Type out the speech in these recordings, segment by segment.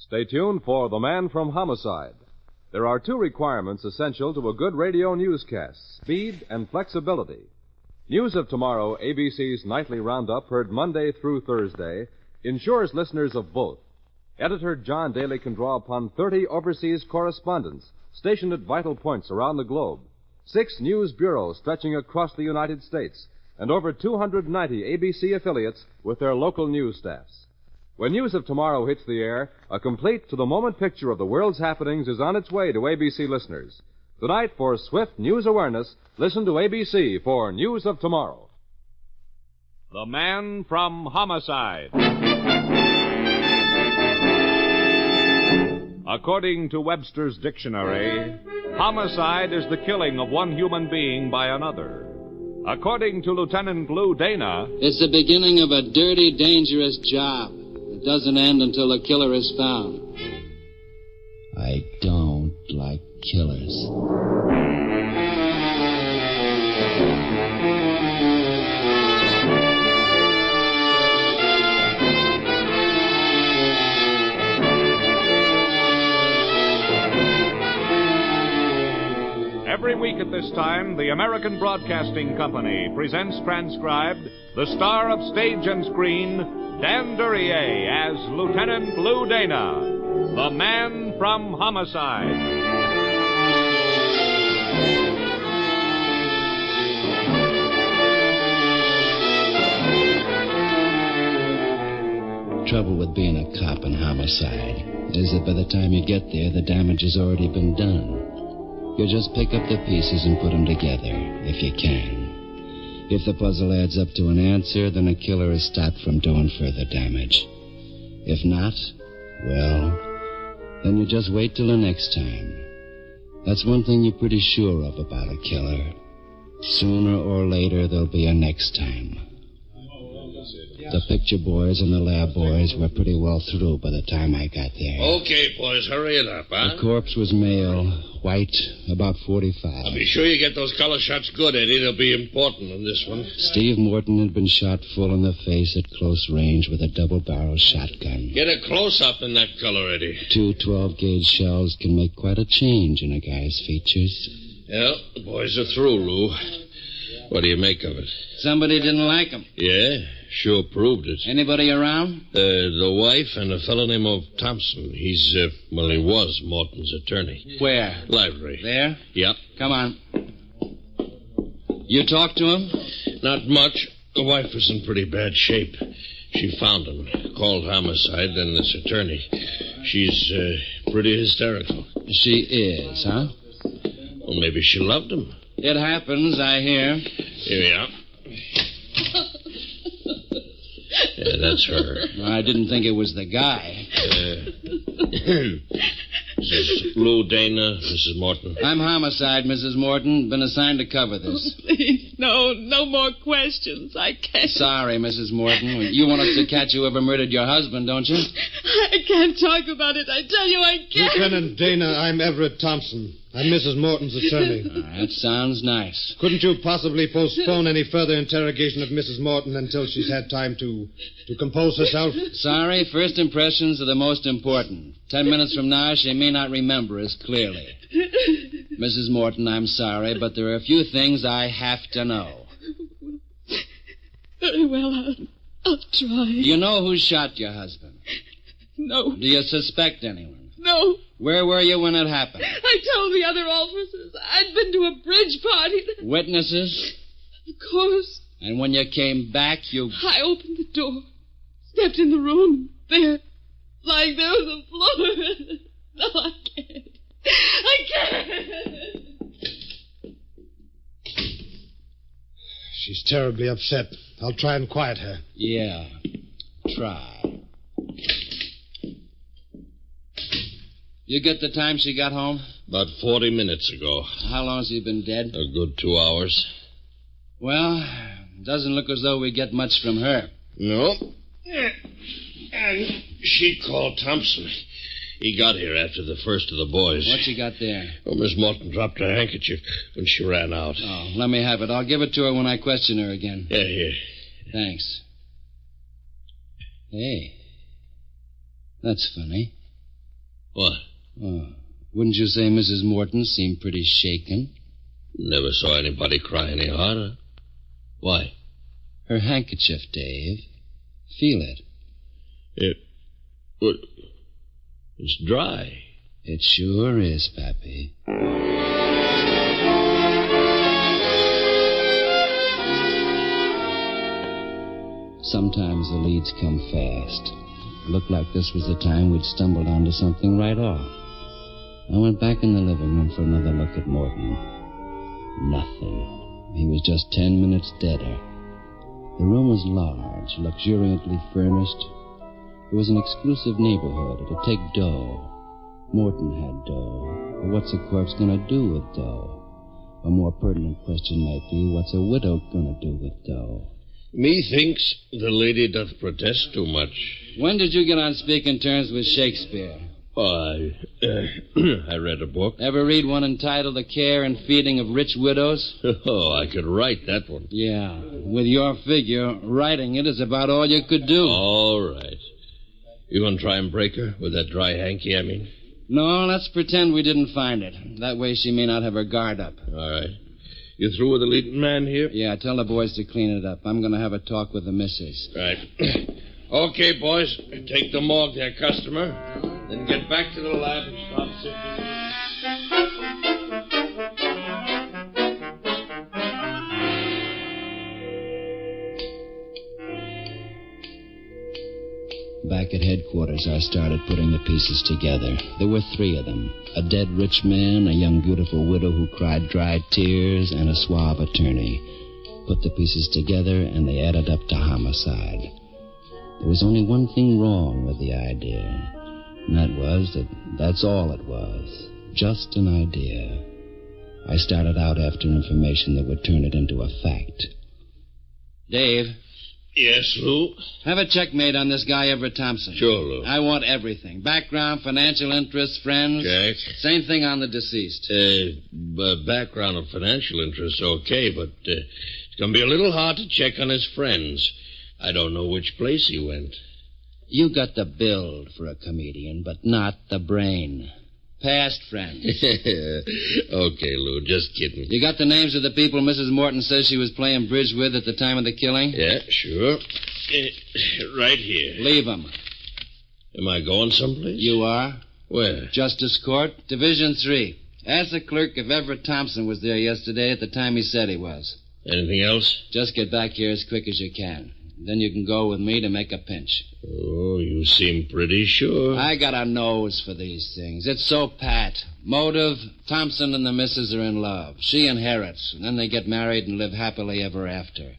Stay tuned for The Man from Homicide. There are two requirements essential to a good radio newscast: speed and flexibility. News of Tomorrow, ABC's nightly roundup, heard Monday through Thursday, ensures listeners of both. Editor John Daly can draw upon 30 overseas correspondents stationed at vital points around the globe, 6 news bureaus stretching across the United States, and over 290 ABC affiliates with their local news staffs. When News of Tomorrow hits the air, a complete to-the-moment picture of the world's happenings is on its way to ABC listeners. Tonight, for swift news awareness, listen to ABC for News of Tomorrow. The Man from Homicide. According to Webster's dictionary, homicide is the killing of one human being by another. According to Lieutenant Lou Dana, it's the beginning of a dirty, dangerous job. It doesn't end until the killer is found. I don't like killers. every week at this time, the American Broadcasting Company presents transcribed the star of stage and screen, Dan Duryea, as Lieutenant Lou Dana, the Man from Homicide. Trouble with being a cop in homicide is that by the time you get there, the damage has already been done. You just pick up the pieces and put them together, if you can. If the puzzle adds up to an answer, then a killer is stopped from doing further damage. If not, well, then you just wait till the next time. That's one thing you're pretty sure of about a killer. Sooner or later, there'll be a next time. The picture boys and the lab boys were pretty well through by the time I got there. Okay, boys, hurry it up, huh? The corpse was male, white, about 45. I'll be sure you get those color shots good, Eddie. They'll be important in this one. Steve Morton had been shot full in the face at close range with a double-barrel shotgun. Get a close-up in that color, Eddie. 2 12-gauge shells can make quite a change in a guy's features. Well, the boys are through, Lou. What do you make of it? Somebody didn't like him. Yeah, sure proved it. Anybody around? The wife and a fellow named Thompson. He's, he was Morton's attorney. Where? Library. There? Yep. Come on. You talked to him? Not much. The wife was in pretty bad shape. She found him, called homicide, then this attorney. She's, pretty hysterical. She is, huh? Well, maybe she loved him. It happens, I hear. Here we are. Yeah, that's her. I didn't think it was the guy. This is Lou Dana, Mrs. Morton. I'm Homicide, Mrs. Morton. Been assigned to cover this. Oh, please, no more questions. I can't. Sorry, Mrs. Morton. You want us to catch whoever murdered your husband, don't you? I can't talk about it. I tell you, I can't. Lieutenant Dana, I'm Everett Thompson. I'm Mrs. Morton's attorney. That sounds nice. Couldn't you possibly postpone any further interrogation of Mrs. Morton until she's had time to compose herself? Sorry, first impressions are the most important. 10 minutes from now, she may not remember as clearly. Mrs. Morton, I'm sorry, but there are a few things I have to know. Very well, I'll try. Do you know who shot your husband? No. Do you suspect anyone? No. Where were you when it happened? I told the other officers. I'd been to a bridge party. Witnesses? Of course. And when you came back, I opened the door, stepped in the room, there, lying there on the floor. No, I can't. I can't. She's terribly upset. I'll try and quiet her. Yeah, try. You get the time she got home? About 40 minutes ago. How long has he been dead? A good 2 hours. Well, doesn't look as though we get much from her. No. And she called Thompson. He got here after the first of the boys. What you got there? Oh, Miss Morton dropped her handkerchief when she ran out. Oh, let me have it. I'll give it to her when I question her again. Yeah, here. Thanks. Hey, that's funny. What? Oh, wouldn't you say Mrs. Morton seemed pretty shaken? Never saw anybody cry any harder. Why? Her handkerchief, Dave. Feel it. It's dry. It sure is, Pappy. Sometimes the leads come fast. It looked like this was the time we'd stumbled onto something right off. I went back in the living room for another look at Morton. Nothing. He was just 10 minutes deader. The room was large, luxuriantly furnished. It was an exclusive neighborhood. It'd take dough. Morton had dough. But what's a corpse going to do with dough? A more pertinent question might be, what's a widow going to do with dough? Methinks the lady doth protest too much. When did you get on speaking terms with Shakespeare? Oh, I read a book. Ever read one entitled The Care and Feeding of Rich Widows? Oh, I could write that one. Yeah. With your figure, writing it is about all you could do. All right. You want to try and break her with that dry hanky, I mean? No, let's pretend we didn't find it. That way she may not have her guard up. All right. You through with the leading man here? Yeah, tell the boys to clean it up. I'm going to have a talk with the missus. Right. Okay, boys. Take the morgue there, customer. Then get back to the lab and start sifting. Back at headquarters, I started putting the pieces together. There were 3 of them. A dead rich man, a young beautiful widow who cried dry tears, and a suave attorney. Put the pieces together, and they added up to homicide. There was only one thing wrong with the idea. And that was that's all it was. Just an idea. I started out after information that would turn it into a fact. Dave. Yes, Lou? Have a check made on this guy, Everett Thompson. Sure, Lou. I want everything. Background, financial interests, friends. Check. Same thing on the deceased. Background of financial interests, okay, but it's going to be a little hard to check on his friends. I don't know which place he went. You got the build for a comedian, but not the brain. Past friends. Okay, Lou, just kidding. You got the names of the people Mrs. Morton says she was playing bridge with at the time of the killing? Yeah, sure. Right here. Leave them. Am I going someplace? You are. Where? Justice Court, Division 3. Ask the clerk if Everett Thompson was there yesterday at the time he said he was. Anything else? Just get back here as quick as you can. Then you can go with me to make a pinch. Oh, you seem pretty sure. I got a nose for these things. It's so pat. Motive, Thompson and the missus are in love. She inherits, and then they get married and live happily ever after.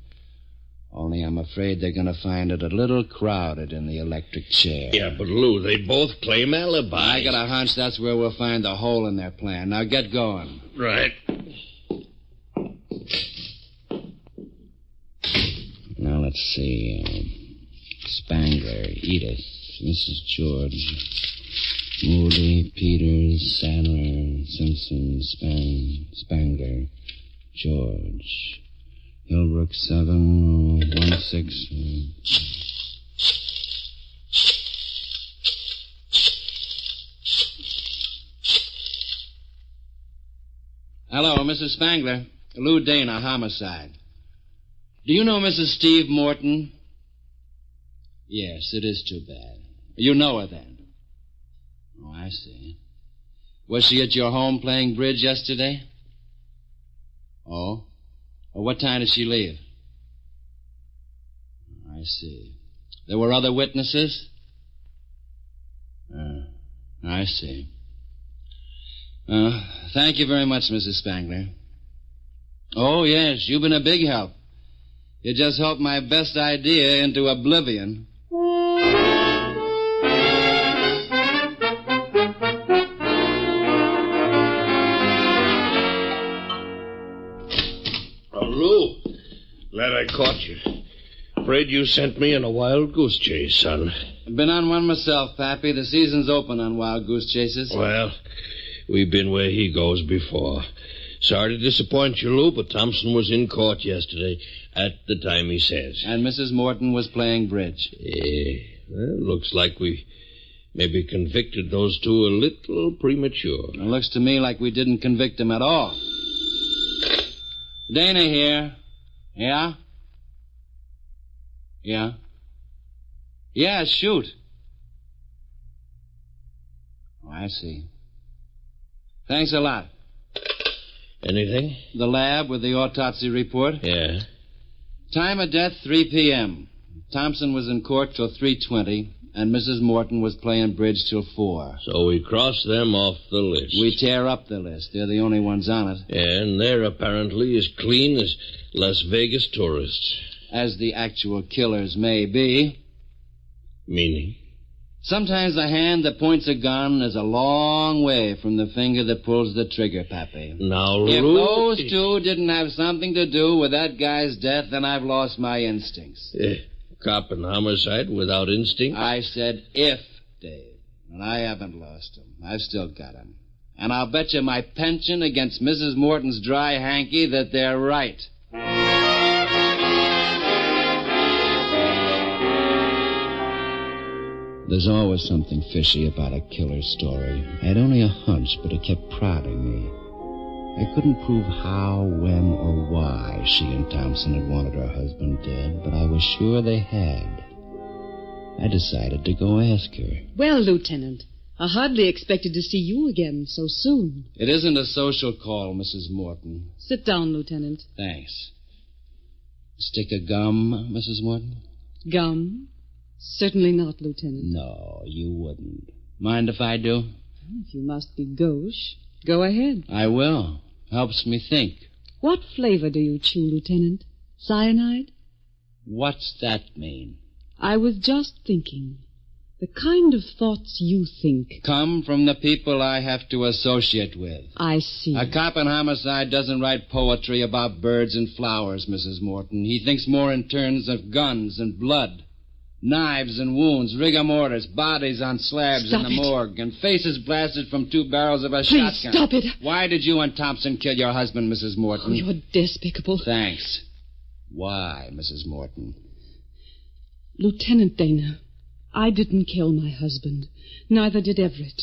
Only I'm afraid they're going to find it a little crowded in the electric chair. Yeah, but Lou, they both claim alibis. I got a hunch that's where we'll find the hole in their plan. Now get going. Right. Now, let's see. Spangler, Edith, Mrs. George, Moody, Peters, Sadler, Simpson, Spangler, George, Hillbrook 716. Hello, Mrs. Spangler. Lou Dana, Homicide. Do you know Mrs. Steve Morton? Yes, it is too bad. You know her then? Oh, I see. Was she at your home playing bridge yesterday? Oh? Well, what time did she leave? I see. There were other witnesses? I see. Thank you very much, Mrs. Spangler. Oh, yes, you've been a big help. You just helped my best idea into oblivion. Oh, Lou, glad I caught you. Afraid you sent me on a wild goose chase, son. Been on one myself, Pappy. The season's open on wild goose chases. Well, we've been where he goes before. Sorry to disappoint you, Lou, but Thompson was in court yesterday at the time he says. And Mrs. Morton was playing bridge. Yeah, well, looks like we Maybe convicted those two a little premature. It looks to me like we didn't convict him at all. Dana here. Yeah? Yeah? Yeah, shoot. Oh, I see. Thanks a lot. Anything? The lab with the autopsy report? Yeah. Time of death, 3 p.m. Thompson was in court till 3:20, and Mrs. Morton was playing bridge till 4. So we cross them off the list. We tear up the list. They're the only ones on it. Yeah, and they're apparently as clean as Las Vegas tourists. As the actual killers may be. Meaning? Sometimes the hand that points a gun is a long way from the finger that pulls the trigger, Pappy. Now, If Lou... those two didn't have something to do with that guy's death, then I've lost my instincts. Cop and homicide without instinct? I said if, Dave. And I haven't lost him. I've still got him. And I'll bet you my pension against Mrs. Morton's dry hanky that they're right. There's always something fishy about a killer's story. I had only a hunch, but it kept prodding me. I couldn't prove how, when, or why she and Thompson had wanted her husband dead, but I was sure they had. I decided to go ask her. Well, Lieutenant, I hardly expected to see you again so soon. It isn't a social call, Mrs. Morton. Sit down, Lieutenant. Thanks. Stick of gum, Mrs. Morton? Gum? Certainly not, Lieutenant. No, you wouldn't. Mind if I do? If you must be gauche, go ahead. I will. Helps me think. What flavor do you chew, Lieutenant? Cyanide? What's that mean? I was just thinking. The kind of thoughts you think come from the people I have to associate with. I see. A cop in homicide doesn't write poetry about birds and flowers, Mrs. Morton. He thinks more in terms of guns and blood. Knives and wounds, rigor mortis, bodies on slabs Stop in the morgue, and faces blasted from 2 barrels of a Please, shotgun. stop it. Why did you and Thompson kill your husband, Mrs. Morton? Oh, you're despicable. Thanks. Why, Mrs. Morton? Lieutenant Dana, I didn't kill my husband. Neither did Everett.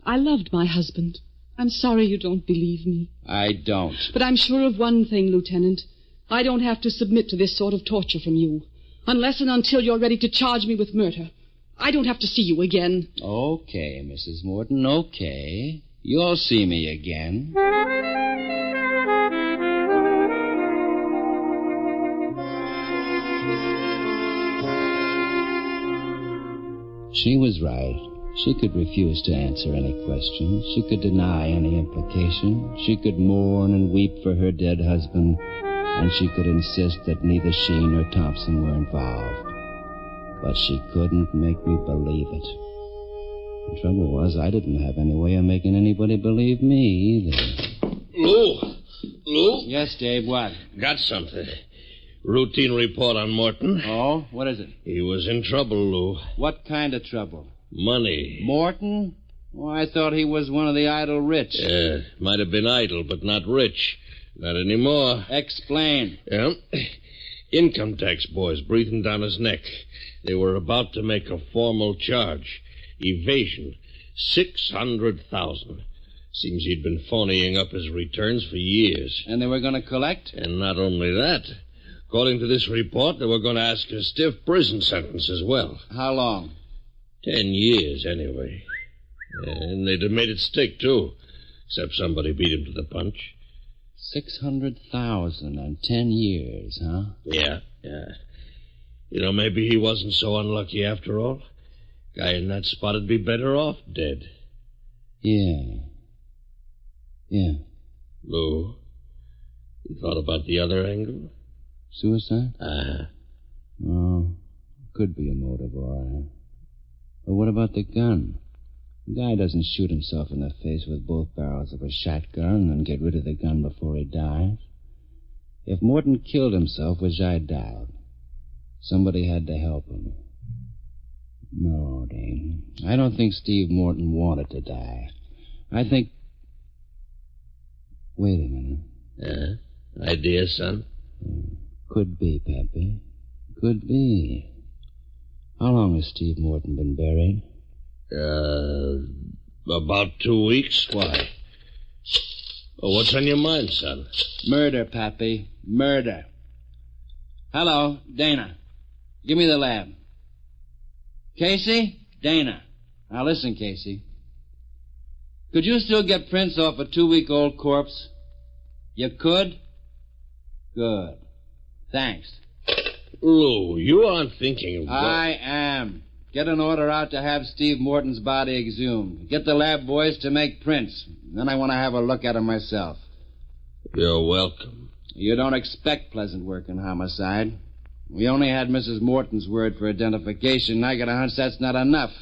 I loved my husband. I'm sorry you don't believe me. I don't. But I'm sure of one thing, Lieutenant. I don't have to submit to this sort of torture from you. Unless and until you're ready to charge me with murder. I don't have to see you again. Okay, Mrs. Morton, okay. You'll see me again. She was right. She could refuse to answer any questions. She could deny any implication. She could mourn and weep for her dead husband. And she could insist that neither she nor Thompson were involved. But she couldn't make me believe it. The trouble was, I didn't have any way of making anybody believe me either. Lou? Yes, Dave, what? Got something. Routine report on Morton. Oh? What is it? He was in trouble, Lou. What kind of trouble? Money. Morton? Oh, I thought he was one of the idle rich. Might have been idle, but not rich. Not anymore. Explain. Yeah. Income tax boys breathing down his neck. They were about to make a formal charge. Evasion. $600,000. Seems he'd been phonying up his returns for years. And they were going to collect? And not only that. According to this report, they were going to ask a stiff prison sentence as well. How long? 10 years, anyway. And they'd have made it stick, too. Except somebody beat him to the punch. 600,000 and 10 years, huh? Yeah. You know, maybe he wasn't so unlucky after all. Guy in that spot'd be better off dead. Yeah. Lou, you thought about the other angle? Suicide? Oh, could be a motive, all right. But what about the gun? The guy doesn't shoot himself in the face with both barrels of a shotgun and get rid of the gun before he dies. If Morton killed himself, which I doubt, somebody had to help him. No, Dane. I don't think Steve Morton wanted to die. I think... Wait a minute. Idea, son? Could be, Pappy. Could be. How long has Steve Morton been buried? About 2 weeks. Why? Oh, what's on your mind, son? Murder, Pappy. Murder. Hello, Dana. Give me the lab. Casey? Dana. Now listen, Casey. Could you still get prints off a 2-week-old corpse? You could? Good. Thanks. Lou, you aren't thinking of... I am. Get an order out to have Steve Morton's body exhumed. Get the lab boys to make prints. Then I want to have a look at him myself. You're welcome. You don't expect pleasant work in homicide. We only had Mrs. Morton's word for identification. I got a hunch that's not enough.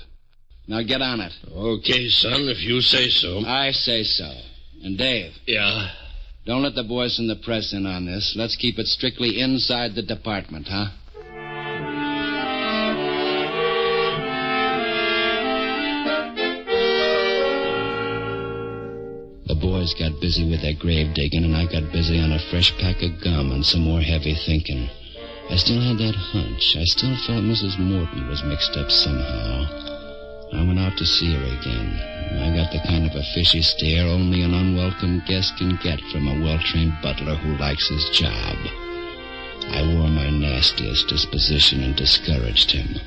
Now get on it. Okay, son, if you say so. I say so. And Dave. Yeah? Don't let the boys from the press in on this. Let's keep it strictly inside the department, huh? The boys got busy with their grave digging, and I got busy on a fresh pack of gum and some more heavy thinking. I still had that hunch. I still felt Mrs. Morton was mixed up somehow. I went out to see her again. I got the kind of a fishy stare only an unwelcome guest can get from a well-trained butler who likes his job. I wore my nastiest disposition and discouraged him.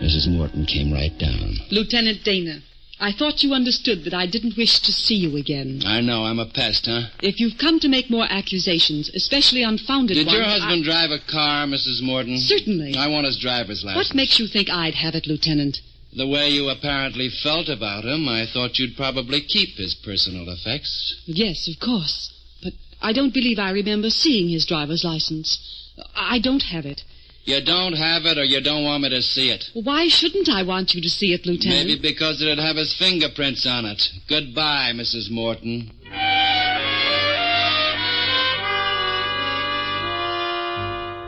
Mrs. Morton came right down. Lieutenant Dana, I thought you understood that I didn't wish to see you again. I know, I'm a pest, huh? If you've come to make more accusations, especially unfounded ones... Did your husband drive a car, Mrs. Morton? Certainly. I want his driver's license. What makes you think I'd have it, Lieutenant? The way you apparently felt about him, I thought you'd probably keep his personal effects. Yes, of course. But I don't believe I remember seeing his driver's license. I don't have it. You don't have it, or you don't want me to see it? Why shouldn't I want you to see it, Lieutenant? Maybe because it'd have his fingerprints on it. Goodbye, Mrs. Morton.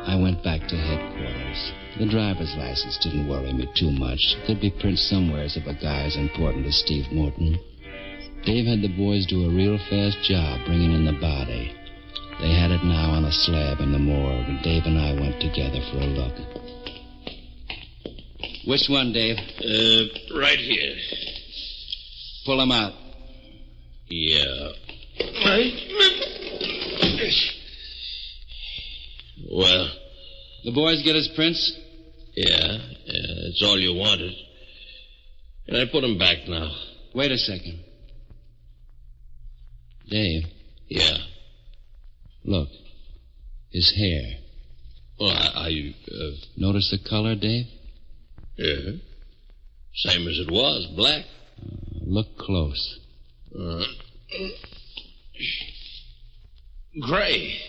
I went back to headquarters. The driver's license didn't worry me too much. There'd be prints somewheres of a guy as important as Steve Morton. Dave had the boys do a real fast job bringing in the body. They had it now on a slab in the morgue, and Dave and I went together for a look. Which one, Dave? Right here. Pull him out. Yeah. Well? The boys get his prints? Yeah, that's all you wanted. Can I put him back now? Wait a second. Dave. Yeah? Look. His hair. Well, Notice the color, Dave? Yeah. Same as it was, black. Look close. Gray.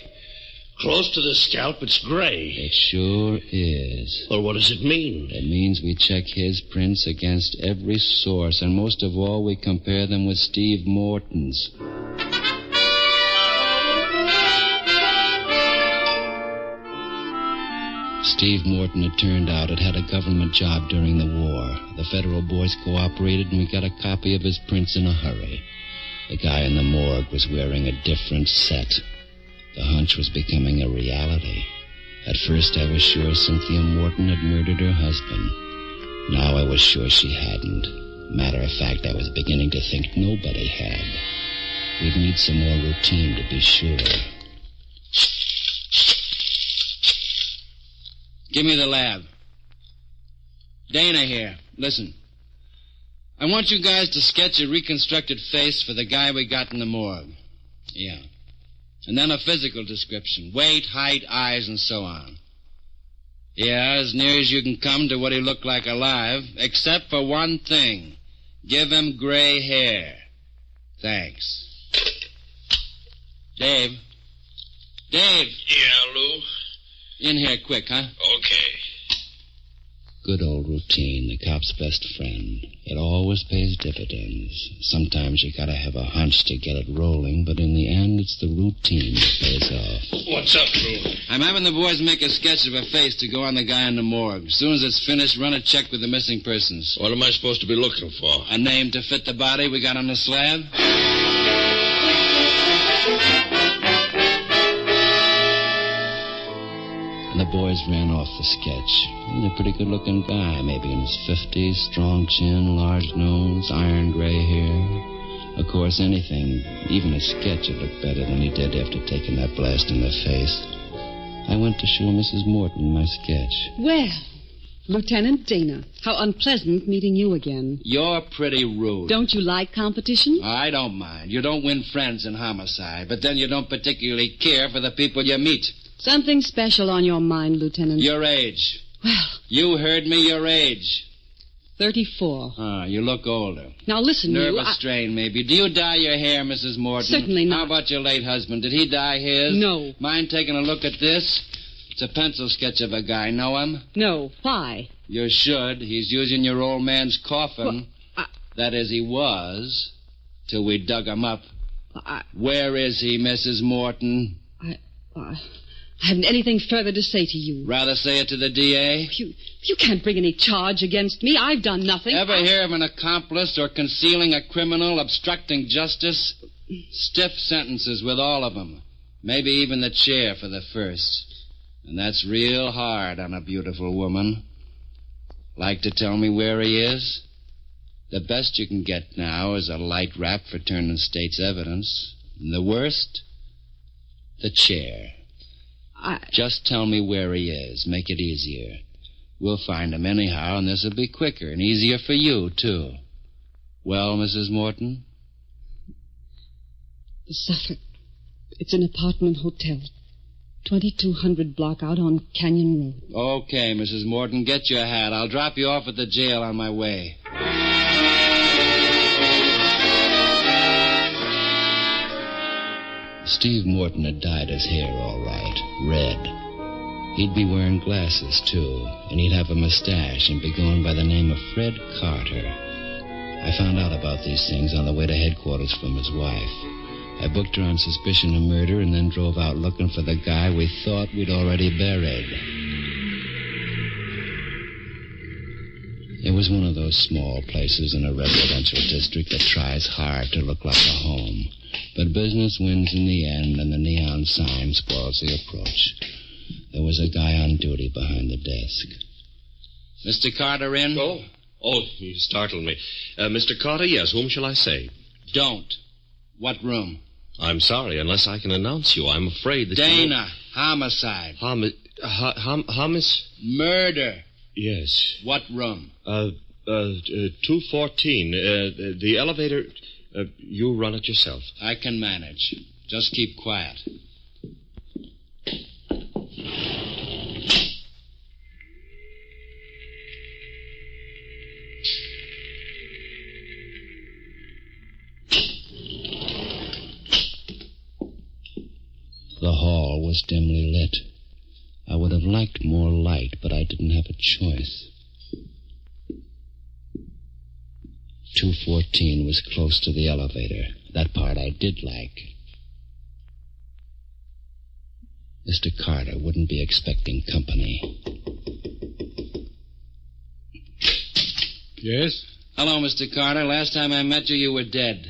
Close to the scalp, it's gray. It sure is. Well, what does it mean? It means we check his prints against every source, and most of all, we compare them with Steve Morton's. Steve Morton, it turned out, had a government job during the war. The federal boys cooperated, and we got a copy of his prints in a hurry. The guy in the morgue was wearing a different set. The hunch was becoming a reality. At first, I was sure Cynthia Morton had murdered her husband. Now I was sure she hadn't. Matter of fact, I was beginning to think nobody had. We'd need some more routine to be sure. Give me the lab. Dana here. Listen. I want you guys to sketch a reconstructed face for the guy we got in the morgue. Yeah. And then a physical description. Weight, height, eyes, and so on. Yeah, as near as you can come to what he looked like alive, except for one thing. Give him gray hair. Thanks. Dave. Dave. Yeah, Lou? In here quick, huh? Okay. Good old routine, the cop's best friend. It always pays dividends. Sometimes you gotta have a hunch to get it rolling, but in the end, it's the routine that pays off. What's up, Lou? I'm having the boys make a sketch of a face to go on the guy in the morgue. As soon as it's finished, run a check with the missing persons. What am I supposed to be looking for? A name to fit the body we got on the slab. and the boys ran off the sketch. He was a pretty good-looking guy, maybe in his 50s, strong chin, large nose, iron gray hair. Of course, anything, even a sketch, would look better than he did after taking that blast in the face. I went to show Mrs. Morton my sketch. Well, Lieutenant Dana, how unpleasant meeting you again. You're pretty rude. Don't you like competition? I don't mind. You don't win friends in Homicide, but then you don't particularly care for the people you meet. Something special on your mind, Lieutenant. Your age. Well, You heard me, your age. 34. You look older. Now listen, Nervous strain, maybe. Do you dye your hair, Mrs. Morton? Certainly not. How about your late husband? Did he dye his? No. Mind taking a look at this? It's a pencil sketch of a guy. Know him? No. Why? You should. He's using your old man's coffin. Well, That is, he was, till we dug him up. I Where is he, Mrs. Morton? haven't anything further to say to you. Rather say it to the D.A.? You can't bring any charge against me. I've done nothing. Ever hear of an accomplice or concealing a criminal, obstructing justice? Stiff sentences with all of them. Maybe even the chair for the first. And that's real hard on a beautiful woman. Like to tell me where he is? The best you can get now is a light rap for turning state's evidence. And the worst? The chair. Just tell me where he is. Make it easier. We'll find him anyhow, and this'll be quicker and easier for you, too. Well, Mrs. Morton? The Suffolk. It's an apartment hotel. 2200 block out on Canyon Road. Okay, Mrs. Morton, get your hat. I'll drop you off at the jail on my way. Steve Morton had dyed his hair all right, red. He'd be wearing glasses, too, and he'd have a mustache and be going by the name of Fred Carter. I found out about these things on the way to headquarters from his wife. I booked her on suspicion of murder and then drove out looking for the guy we thought we'd already buried. It was one of those small places in a residential district that tries hard to look like a home. But business wins in the end, and the neon sign spoils the approach. There was a guy on duty behind the desk. Mr. Carter in? Oh, you startled me. Mr. Carter, yes, whom shall I say? Don't. What room? I'm sorry, unless I can announce you. I'm afraid that Dana, homicide. Murder. Yes. What room? 214. The elevator... you run it yourself. I can manage. Just keep quiet. The hall was dimly lit. I would have liked more light, but I didn't have a choice. 214 was close to the elevator. That part I did like. Mr. Carter wouldn't be expecting company. Yes? Hello, Mr. Carter. Last time I met you, you were dead.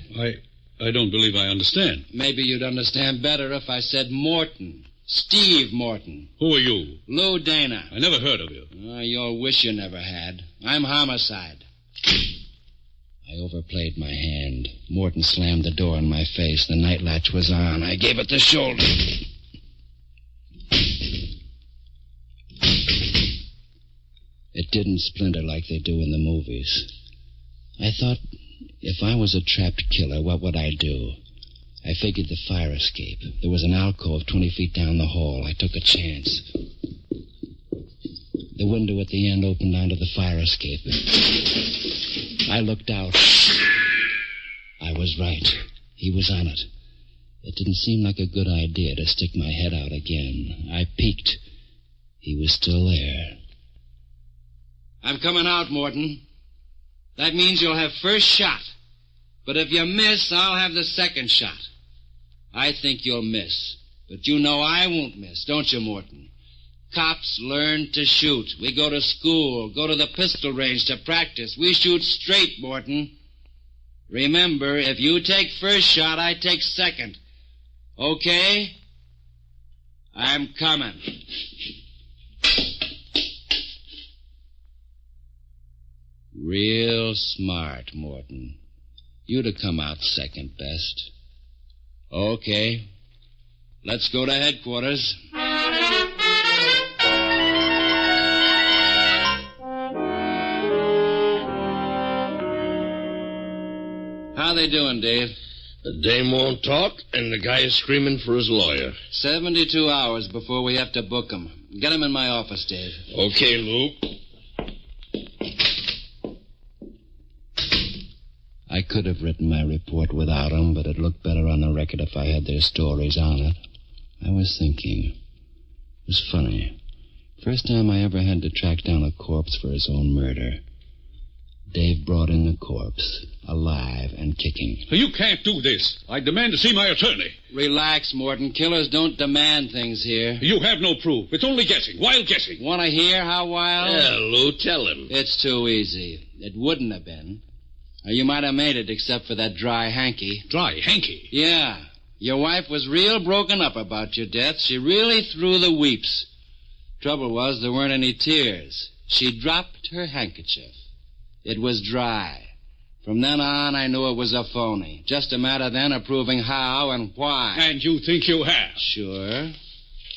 I don't believe I understand. Maybe you'd understand better if I said Morton. Steve Morton. Who are you? Lou Dana. I never heard of you. You'll wish you never had. I'm Homicide. I overplayed my hand. Morton slammed the door in my face. The night latch was on. I gave it the shoulder. It didn't splinter like they do in the movies. I thought, if I was a trapped killer, what would I do? I figured the fire escape. There was an alcove 20 feet down the hall. I took a chance. The window at the end opened onto the fire escape. I looked out. I was right. He was on it. It didn't seem like a good idea to stick my head out again. I peeked. He was still there. I'm coming out, Morton. That means you'll have first shot. But if you miss, I'll have the second shot. I think you'll miss. But you know I won't miss, don't you, Morton? Cops learn to shoot. We go to school, go to the pistol range to practice. We shoot straight, Morton. Remember, if you take first shot, I take second. Okay? I'm coming. Real smart, Morton. You'd have come out second best. Okay. Let's go to headquarters. How they doing, Dave? The dame won't talk, and the guy is screaming for his lawyer. 72 hours before we have to book him. Get him in my office, Dave. Okay, Lou. I could have written my report without them, but it looked better on the record if I had their stories on it. I was thinking. It was funny. First time I ever had to track down a corpse for his own murder. Dave brought in the corpse, alive and kicking. You can't do this. I demand to see my attorney. Relax, Morton. Killers don't demand things here. You have no proof. It's only guessing. Wild guessing. Want to hear how wild? Yeah, Lou, tell him. It's too easy. It wouldn't have been. Or you might have made it except for that dry hanky. Dry hanky? Yeah. Your wife was real broken up about your death. She really threw the weeps. Trouble was there weren't any tears. She dropped her handkerchief. It was dry. From then on, I knew it was a phony. Just a matter then of proving how and why. And you think you have? Sure.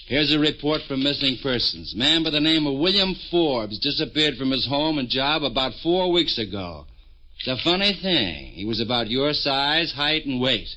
Here's a report from missing persons. Man by the name of William Forbes disappeared from his home and job about 4 weeks ago. It's a funny thing. He was about your size, height, and weight.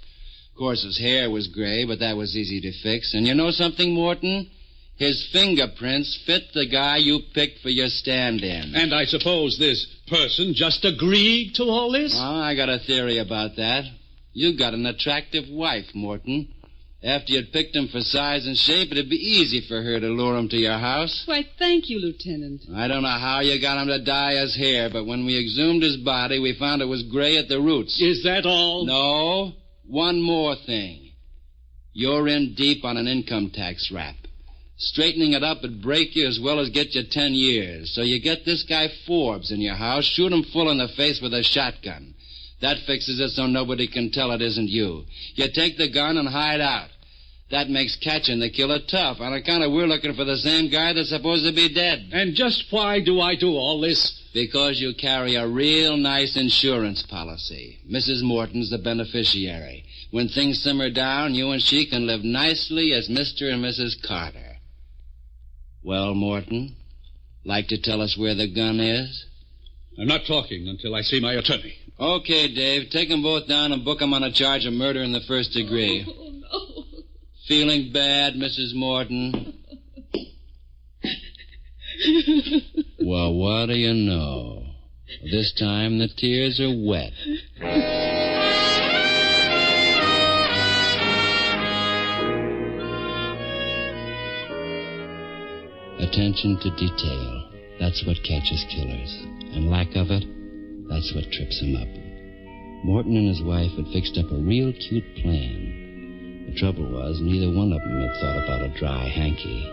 Of course, his hair was gray, but that was easy to fix. And you know something, Morton? His fingerprints fit the guy you picked for your stand-in. And I suppose this person just agreed to all this? Oh, I got a theory about that. You got an attractive wife, Morton. After you'd picked him for size and shape, it'd be easy for her to lure him to your house. Why, thank you, Lieutenant. I don't know how you got him to dye his hair, but when we exhumed his body, we found it was gray at the roots. Is that all? No. One more thing. You're in deep on an income tax rap. Straightening it up would break you as well as get you 10 years. So you get this guy Forbes in your house, shoot him full in the face with a shotgun. That fixes it so nobody can tell it isn't you. You take the gun and hide out. That makes catching the killer tough. On account of we're looking for the same guy that's supposed to be dead. And just why do I do all this? Because you carry a real nice insurance policy. Mrs. Morton's the beneficiary. When things simmer down, you and she can live nicely as Mr. and Mrs. Carter. Well, Morton, like to tell us where the gun is? I'm not talking until I see my attorney. Okay, Dave. Take them both down and book them on a charge of murder in the first degree. Oh, no. Feeling bad, Mrs. Morton? Well, what do you know? This time the tears are wet. Attention to detail. That's what catches killers. And lack of it, that's what trips them up. Morton and his wife had fixed up a real cute plan. The trouble was, neither one of them had thought about a dry hanky.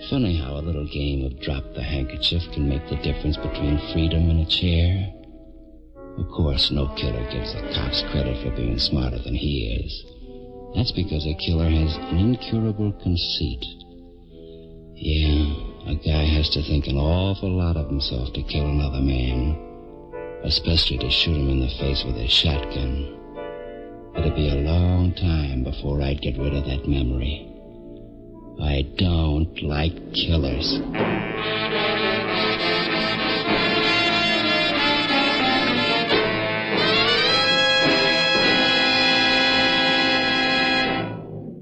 Funny how a little game of drop the handkerchief can make the difference between freedom and a chair. Of course, no killer gives the cops credit for being smarter than he is. That's because a killer has an incurable conceit. Yeah, a guy has to think an awful lot of himself to kill another man, especially to shoot him in the face with a shotgun. It'd be a long time before I'd get rid of that memory. I don't like killers.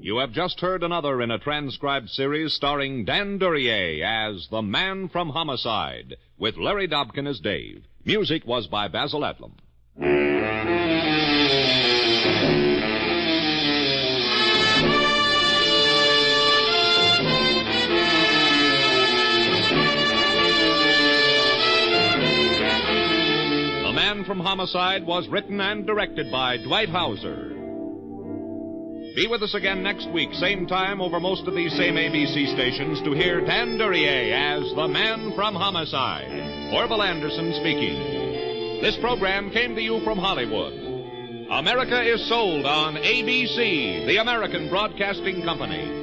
You have just heard another in a transcribed series starring Dan Duryea as the Man from Homicide, with Larry Dobkin as Dave. Music was by Basil Adlam. The Man from Homicide was written and directed by Dwight Hauser. Be with us again next week, same time, over most of these same ABC stations, to hear Dan Duryea as the Man from Homicide. Orville Anderson speaking. This program came to you from Hollywood. America is sold on ABC, the American Broadcasting Company.